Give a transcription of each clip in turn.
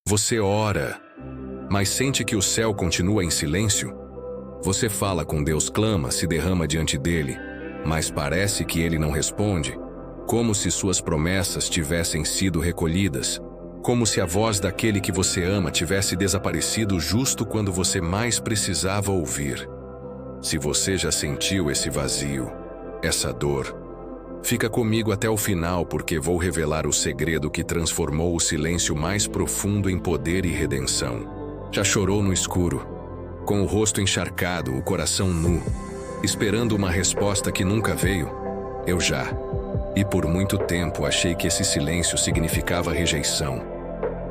Você ora, mas sente que o céu continua em silêncio? Você fala com Deus, clama, se derrama diante dele, mas parece que ele não responde, como se suas promessas tivessem sido recolhidas, como se a voz daquele que você ama tivesse desaparecido justo quando você mais precisava ouvir. Se você já sentiu esse vazio, essa dor, fica comigo até o final, porque vou revelar o segredo que transformou o silêncio mais profundo em poder e redenção. Já chorou no escuro, com o rosto encharcado, o coração nu, esperando uma resposta que nunca veio? Eu já. E por muito tempo achei que esse silêncio significava rejeição.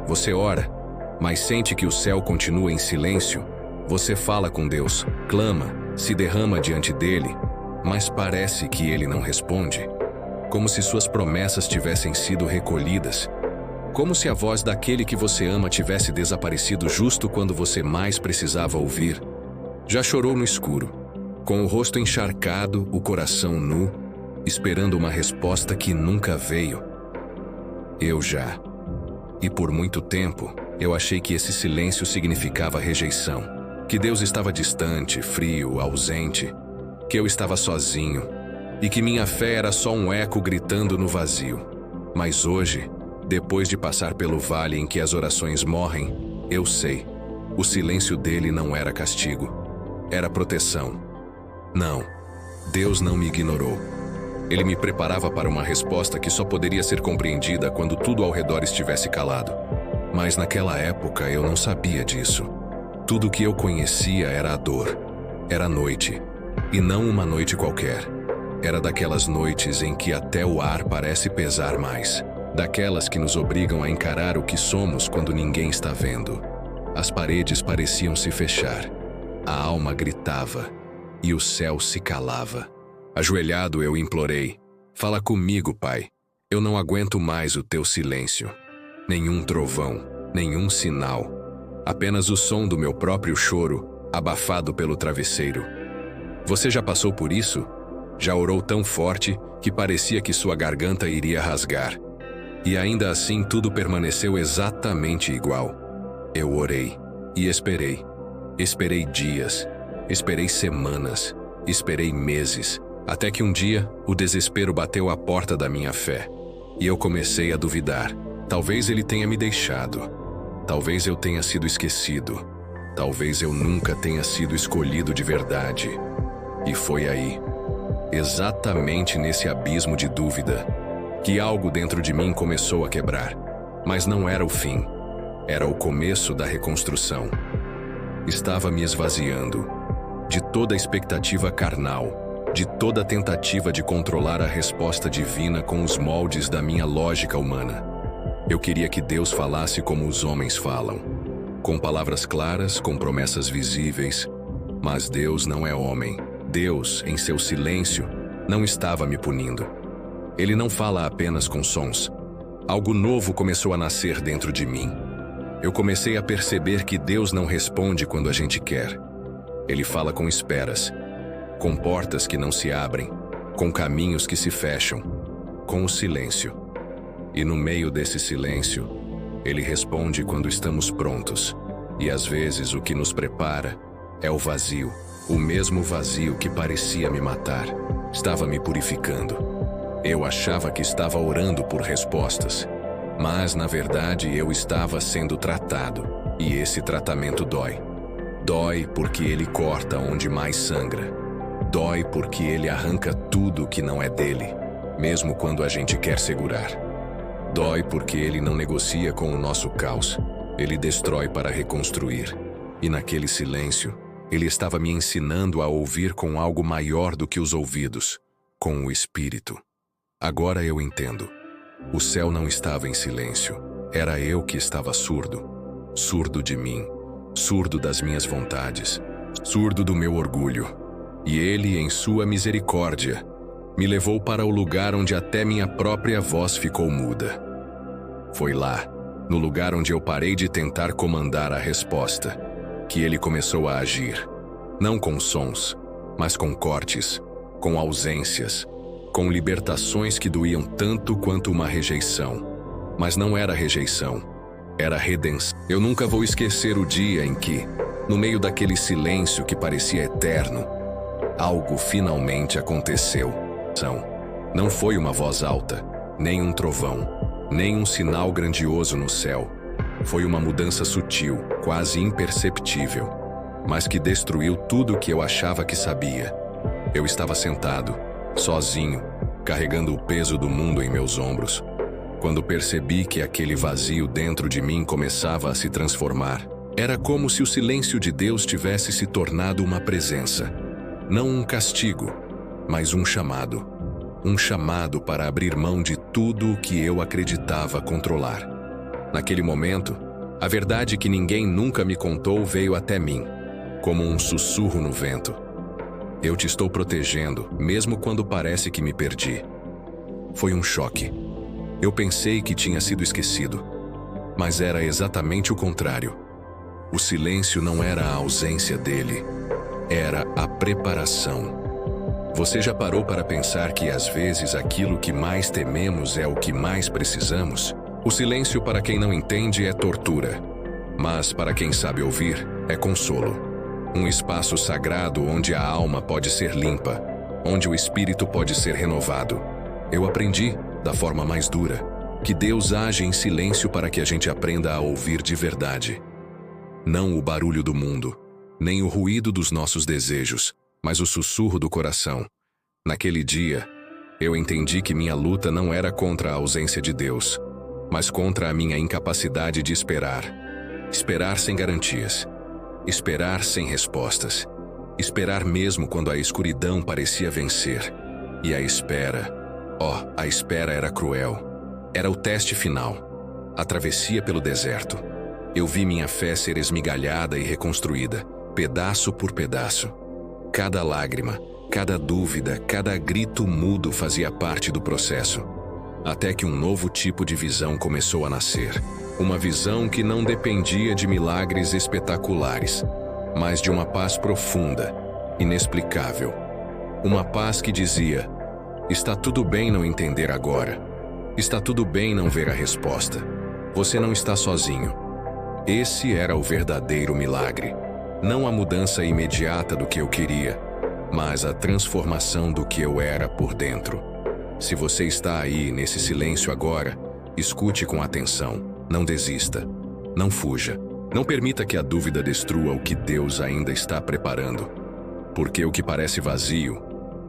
Você ora, mas sente que o céu continua em silêncio? Você fala com Deus, clama, se derrama diante dele, mas parece que ele não responde, como se suas promessas tivessem sido recolhidas, como se a voz daquele que você ama tivesse desaparecido justo quando você mais precisava ouvir. Já chorou no escuro, com o rosto encharcado, o coração nu, esperando uma resposta que nunca veio? Eu já. E por muito tempo, eu achei que esse silêncio significava rejeição, que Deus estava distante, frio, ausente, que eu estava sozinho, e que minha fé era só um eco gritando no vazio. Mas hoje, depois de passar pelo vale em que as orações morrem, eu sei, o silêncio dele não era castigo, era proteção. Não, Deus não me ignorou. Ele me preparava para uma resposta que só poderia ser compreendida quando tudo ao redor estivesse calado. Mas naquela época eu não sabia disso. Tudo o que eu conhecia era a dor. Era noite, e não uma noite qualquer. Era daquelas noites em que até o ar parece pesar mais. Daquelas que nos obrigam a encarar o que somos quando ninguém está vendo. As paredes pareciam se fechar. A alma gritava, e o céu se calava. Ajoelhado eu implorei, fala comigo, Pai. Eu não aguento mais o teu silêncio. Nenhum trovão, nenhum sinal. Apenas o som do meu próprio choro, abafado pelo travesseiro. Você já passou por isso? Já orou tão forte que parecia que sua garganta iria rasgar. E ainda assim tudo permaneceu exatamente igual. Eu orei e esperei. Esperei dias, esperei semanas, esperei meses, até que um dia o desespero bateu à porta da minha fé. E eu comecei a duvidar. Talvez ele tenha me deixado. Talvez eu tenha sido esquecido. Talvez eu nunca tenha sido escolhido de verdade. E foi aí, exatamente nesse abismo de dúvida, que algo dentro de mim começou a quebrar. Mas não era o fim. Era o começo da reconstrução. Estava me esvaziando de toda a expectativa carnal, de toda a tentativa de controlar a resposta divina com os moldes da minha lógica humana. Eu queria que Deus falasse como os homens falam, com palavras claras, com promessas visíveis. Mas Deus não é homem. Deus, em seu silêncio, não estava me punindo. Ele não fala apenas com sons. Algo novo começou a nascer dentro de mim. Eu comecei a perceber que Deus não responde quando a gente quer. Ele fala com esperas, com portas que não se abrem, com caminhos que se fecham, com o silêncio. E no meio desse silêncio, Ele responde quando estamos prontos. E às vezes o que nos prepara é o vazio. O mesmo vazio que parecia me matar, estava me purificando. Eu achava que estava orando por respostas, mas na verdade eu estava sendo tratado, e esse tratamento dói. Dói porque ele corta onde mais sangra. Dói porque ele arranca tudo que não é dele, mesmo quando a gente quer segurar. Dói porque ele não negocia com o nosso caos, ele destrói para reconstruir. E naquele silêncio, ele estava me ensinando a ouvir com algo maior do que os ouvidos, com o espírito. Agora eu entendo. O céu não estava em silêncio. Era eu que estava surdo. Surdo de mim. Surdo das minhas vontades. Surdo do meu orgulho. E ele, em sua misericórdia, me levou para o lugar onde até minha própria voz ficou muda. Foi lá, no lugar onde eu parei de tentar comandar a resposta, que ele começou a agir, não com sons, mas com cortes, com ausências, com libertações que doíam tanto quanto uma rejeição. Mas não era rejeição, Era redenção. Eu nunca vou esquecer o dia em que, no meio daquele silêncio que parecia eterno, algo finalmente aconteceu. Não foi uma voz alta, nem um trovão, nem um sinal grandioso no céu. Foi uma mudança sutil, quase imperceptível, mas que destruiu tudo o que eu achava que sabia. Eu estava sentado, sozinho, carregando o peso do mundo em meus ombros, quando percebi que aquele vazio dentro de mim começava a se transformar. Era como se o silêncio de Deus tivesse se tornado uma presença. Não um castigo, mas um chamado. Um chamado para abrir mão de tudo o que eu acreditava controlar. Naquele momento, a verdade que ninguém nunca me contou veio até mim, como um sussurro no vento. Eu te estou protegendo, mesmo quando parece que me perdi. Foi um choque. Eu pensei que tinha sido esquecido, mas era exatamente o contrário. O silêncio não era a ausência dele, era a preparação. Você já parou para pensar que às vezes aquilo que mais tememos é o que mais precisamos? O silêncio, para quem não entende, é tortura, mas para quem sabe ouvir, é consolo. Um espaço sagrado onde a alma pode ser limpa, onde o espírito pode ser renovado. Eu aprendi, da forma mais dura, que Deus age em silêncio para que a gente aprenda a ouvir de verdade. Não o barulho do mundo, nem o ruído dos nossos desejos, mas o sussurro do coração. Naquele dia, eu entendi que minha luta não era contra a ausência de Deus, mas contra a minha incapacidade de esperar. Esperar sem garantias. Esperar sem respostas. Esperar mesmo quando a escuridão parecia vencer. E a espera era cruel. Era o teste final. A travessia pelo deserto. Eu vi minha fé ser esmigalhada e reconstruída, pedaço por pedaço. Cada lágrima, cada dúvida, cada grito mudo fazia parte do processo. Até que um novo tipo de visão começou a nascer. Uma visão que não dependia de milagres espetaculares, mas de uma paz profunda, inexplicável. Uma paz que dizia: está tudo bem não entender agora. Está tudo bem não ver a resposta. Você não está sozinho. Esse era o verdadeiro milagre. Não a mudança imediata do que eu queria, mas a transformação do que eu era por dentro. Se você está aí nesse silêncio agora, escute com atenção. Não desista. Não fuja. Não permita que a dúvida destrua o que Deus ainda está preparando. Porque o que parece vazio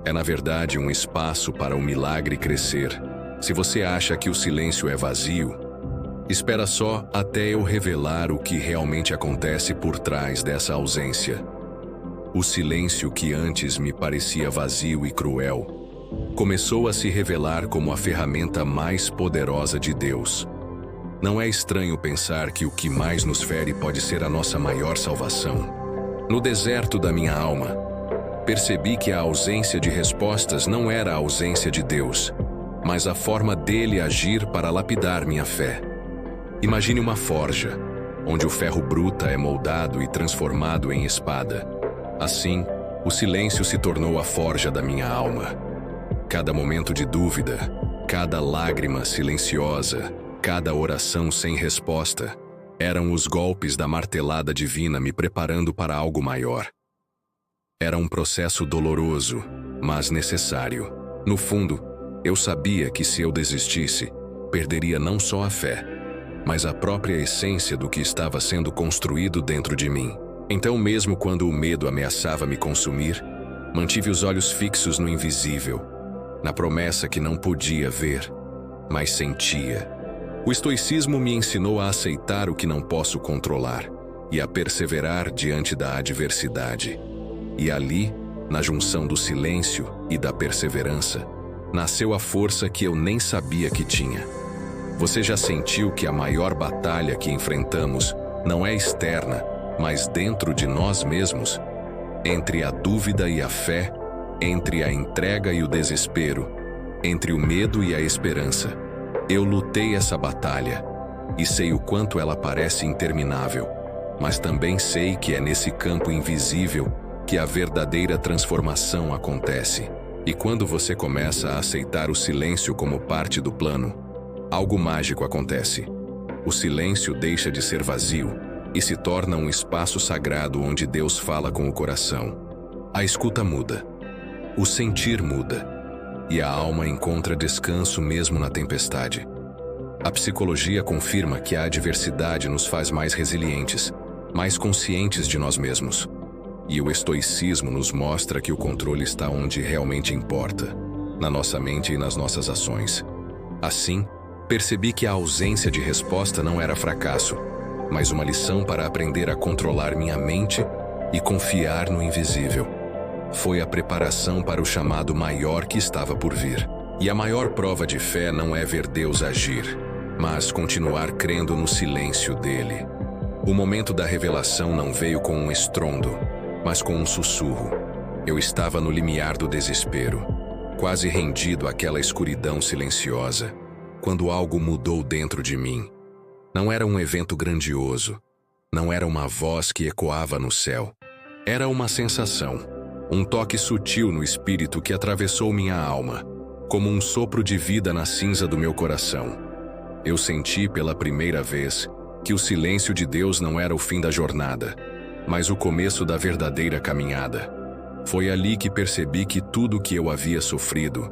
é, na verdade, um espaço para o milagre crescer. Se você acha que o silêncio é vazio, espera só até eu revelar o que realmente acontece por trás dessa ausência. O silêncio que antes me parecia vazio e cruel começou a se revelar como a ferramenta mais poderosa de Deus. Não é estranho pensar que o que mais nos fere pode ser a nossa maior salvação. No deserto da minha alma, percebi que a ausência de respostas não era a ausência de Deus, mas a forma dele agir para lapidar minha fé. Imagine uma forja, onde o ferro bruto é moldado e transformado em espada. Assim, o silêncio se tornou a forja da minha alma. Cada momento de dúvida, cada lágrima silenciosa, cada oração sem resposta, eram os golpes da martelada divina me preparando para algo maior. Era um processo doloroso, mas necessário. No fundo, eu sabia que se eu desistisse, perderia não só a fé, mas a própria essência do que estava sendo construído dentro de mim. Então, mesmo quando o medo ameaçava me consumir, mantive os olhos fixos no invisível, na promessa que não podia ver, mas sentia. O estoicismo me ensinou a aceitar o que não posso controlar e a perseverar diante da adversidade. E ali, na junção do silêncio e da perseverança, nasceu a força que eu nem sabia que tinha. Você já sentiu que a maior batalha que enfrentamos não é externa, mas dentro de nós mesmos? Entre a dúvida e a fé, entre a entrega e o desespero, entre o medo e a esperança. Eu lutei essa batalha e sei o quanto ela parece interminável, mas também sei que é nesse campo invisível que a verdadeira transformação acontece. E quando você começa a aceitar o silêncio como parte do plano, algo mágico acontece. O silêncio deixa de ser vazio e se torna um espaço sagrado onde Deus fala com o coração. A escuta muda, o sentir muda, e a alma encontra descanso mesmo na tempestade. A psicologia confirma que a adversidade nos faz mais resilientes, mais conscientes de nós mesmos. E o estoicismo nos mostra que o controle está onde realmente importa, na nossa mente e nas nossas ações. Assim, percebi que a ausência de resposta não era fracasso, mas uma lição para aprender a controlar minha mente e confiar no invisível. Foi a preparação para o chamado maior que estava por vir. E a maior prova de fé não é ver Deus agir, mas continuar crendo no silêncio dele. O momento da revelação não veio com um estrondo, mas com um sussurro. Eu estava no limiar do desespero, quase rendido àquela escuridão silenciosa, quando algo mudou dentro de mim. Não era um evento grandioso, não era uma voz que ecoava no céu. Era uma sensação, um toque sutil no espírito que atravessou minha alma, como um sopro de vida na cinza do meu coração. Eu senti pela primeira vez que o silêncio de Deus não era o fim da jornada, mas o começo da verdadeira caminhada. Foi ali que percebi que tudo o que eu havia sofrido,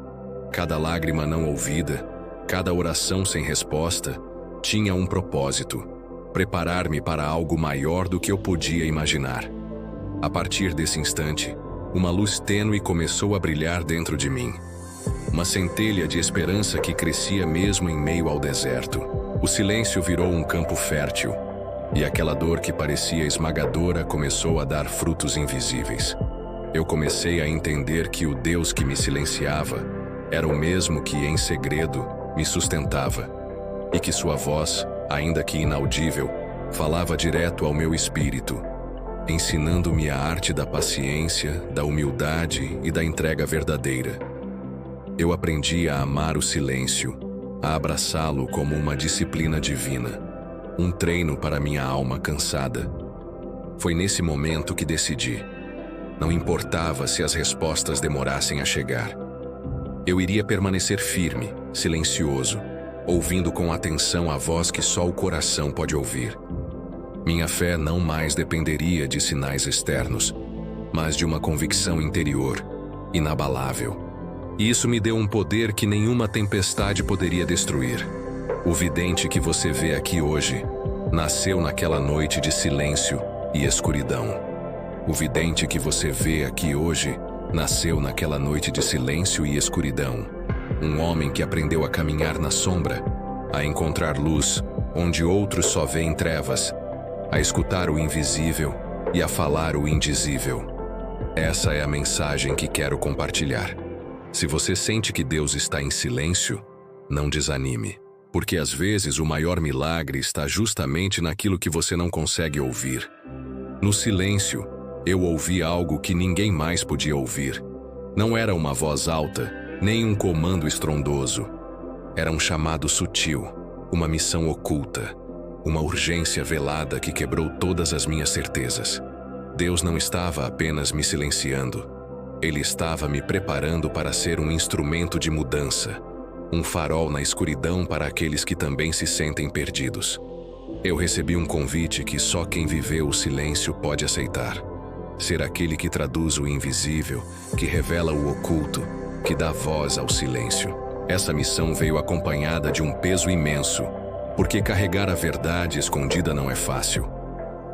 cada lágrima não ouvida, cada oração sem resposta, tinha um propósito: preparar-me para algo maior do que eu podia imaginar. A partir desse instante, uma luz tênue começou a brilhar dentro de mim. Uma centelha de esperança que crescia mesmo em meio ao deserto. O silêncio virou um campo fértil, e aquela dor que parecia esmagadora começou a dar frutos invisíveis. Eu comecei a entender que o Deus que me silenciava era o mesmo que, em segredo, me sustentava, e que sua voz, ainda que inaudível, falava direto ao meu espírito, ensinando-me a arte da paciência, da humildade e da entrega verdadeira. Eu aprendi a amar o silêncio, a abraçá-lo como uma disciplina divina, um treino para minha alma cansada. Foi nesse momento que decidi. Não importava se as respostas demorassem a chegar. Eu iria permanecer firme, silencioso, ouvindo com atenção a voz que só o coração pode ouvir. Minha fé não mais dependeria de sinais externos, mas de uma convicção interior, inabalável. E isso me deu um poder que nenhuma tempestade poderia destruir. O vidente que você vê aqui hoje nasceu naquela noite de silêncio e escuridão. O vidente que você vê aqui hoje nasceu naquela noite de silêncio e escuridão. Um homem que aprendeu a caminhar na sombra, a encontrar luz onde outros só veem trevas, a escutar o invisível e a falar o indizível. Essa é a mensagem que quero compartilhar. Se você sente que Deus está em silêncio, não desanime, porque às vezes o maior milagre está justamente naquilo que você não consegue ouvir. No silêncio, eu ouvi algo que ninguém mais podia ouvir. Não era uma voz alta, nem um comando estrondoso. Era um chamado sutil, uma missão oculta, uma urgência velada que quebrou todas as minhas certezas. Deus não estava apenas me silenciando. Ele estava me preparando para ser um instrumento de mudança, um farol na escuridão para aqueles que também se sentem perdidos. Eu recebi um convite que só quem viveu o silêncio pode aceitar. Ser aquele que traduz o invisível, que revela o oculto, que dá voz ao silêncio. Essa missão veio acompanhada de um peso imenso, porque carregar a verdade escondida não é fácil.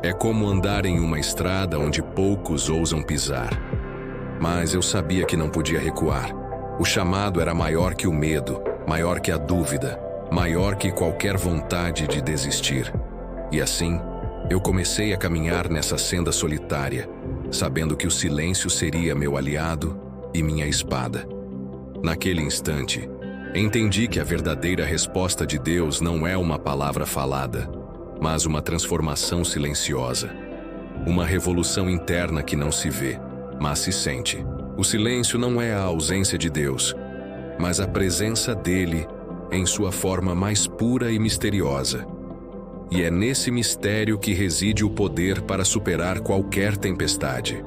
É como andar em uma estrada onde poucos ousam pisar. Mas eu sabia que não podia recuar. O chamado era maior que o medo, maior que a dúvida, maior que qualquer vontade de desistir. E assim, eu comecei a caminhar nessa senda solitária, sabendo que o silêncio seria meu aliado e minha espada. Naquele instante, entendi que a verdadeira resposta de Deus não é uma palavra falada, mas uma transformação silenciosa. Uma revolução interna que não se vê, mas se sente. O silêncio não é a ausência de Deus, mas a presença dele em sua forma mais pura e misteriosa. E é nesse mistério que reside o poder para superar qualquer tempestade.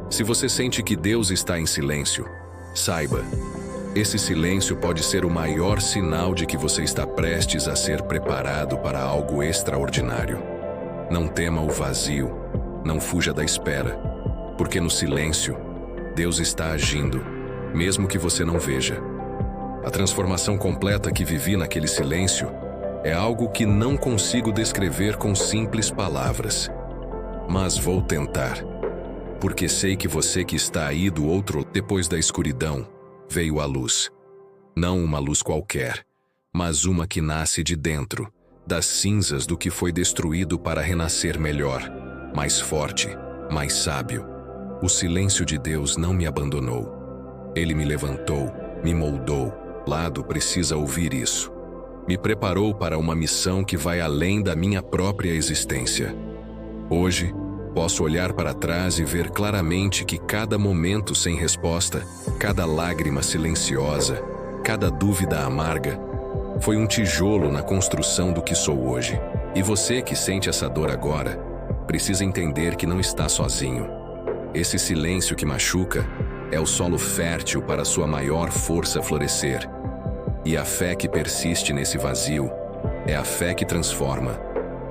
Se você sente que Deus está em silêncio, saiba, Esse silêncio pode ser o maior sinal de que você está prestes a ser preparado para algo extraordinário. Não tema o vazio, não fuja da espera, porque no silêncio, Deus está agindo, mesmo que você não veja. A transformação completa que vivi naquele silêncio é algo que não consigo descrever com simples palavras. Mas vou tentar, porque sei que você que está aí do outro, depois da escuridão, veio a luz. Não uma luz qualquer, mas uma que nasce de dentro, das cinzas do que foi destruído para renascer melhor, mais forte, mais sábio. O silêncio de Deus não me abandonou. Ele me levantou, me moldou. Lado precisa ouvir isso. Me preparou para uma missão que vai além da minha própria existência. Hoje, posso olhar para trás e ver claramente que cada momento sem resposta, cada lágrima silenciosa, cada dúvida amarga, foi um tijolo na construção do que sou hoje. E você que sente essa dor agora, precisa entender que não está sozinho. Esse silêncio que machuca é o solo fértil para sua maior força florescer. E a fé que persiste nesse vazio é a fé que transforma.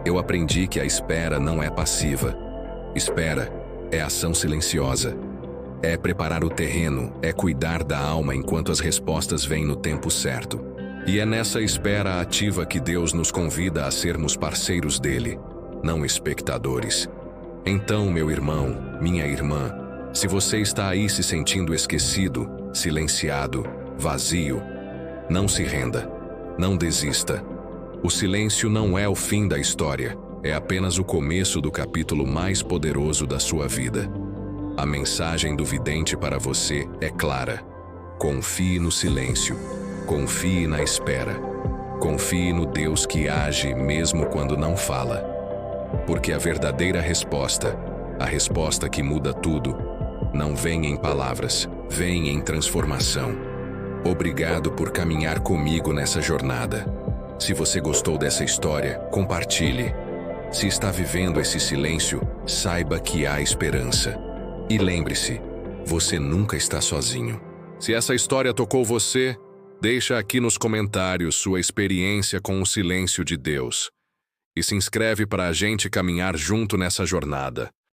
Eu aprendi que a espera não é passiva. Espera é ação silenciosa. É preparar o terreno, é cuidar da alma enquanto as respostas vêm no tempo certo. E é nessa espera ativa que Deus nos convida a sermos parceiros dele, não espectadores. Então, meu irmão, minha irmã, se você está aí se sentindo esquecido, silenciado, vazio, não se renda, não desista. O silêncio não é o fim da história, é apenas o começo do capítulo mais poderoso da sua vida. A mensagem do vidente para você é clara. Confie no silêncio, confie na espera, confie no Deus que age mesmo quando não fala. Porque a verdadeira resposta, a resposta que muda tudo, não vem em palavras, vem em transformação. Obrigado por caminhar comigo nessa jornada. Se você gostou dessa história, compartilhe. Se está vivendo esse silêncio, saiba que há esperança. E lembre-se, você nunca está sozinho. Se essa história tocou você, deixa aqui nos comentários sua experiência com o silêncio de Deus. E se inscreve para a gente caminhar junto nessa jornada.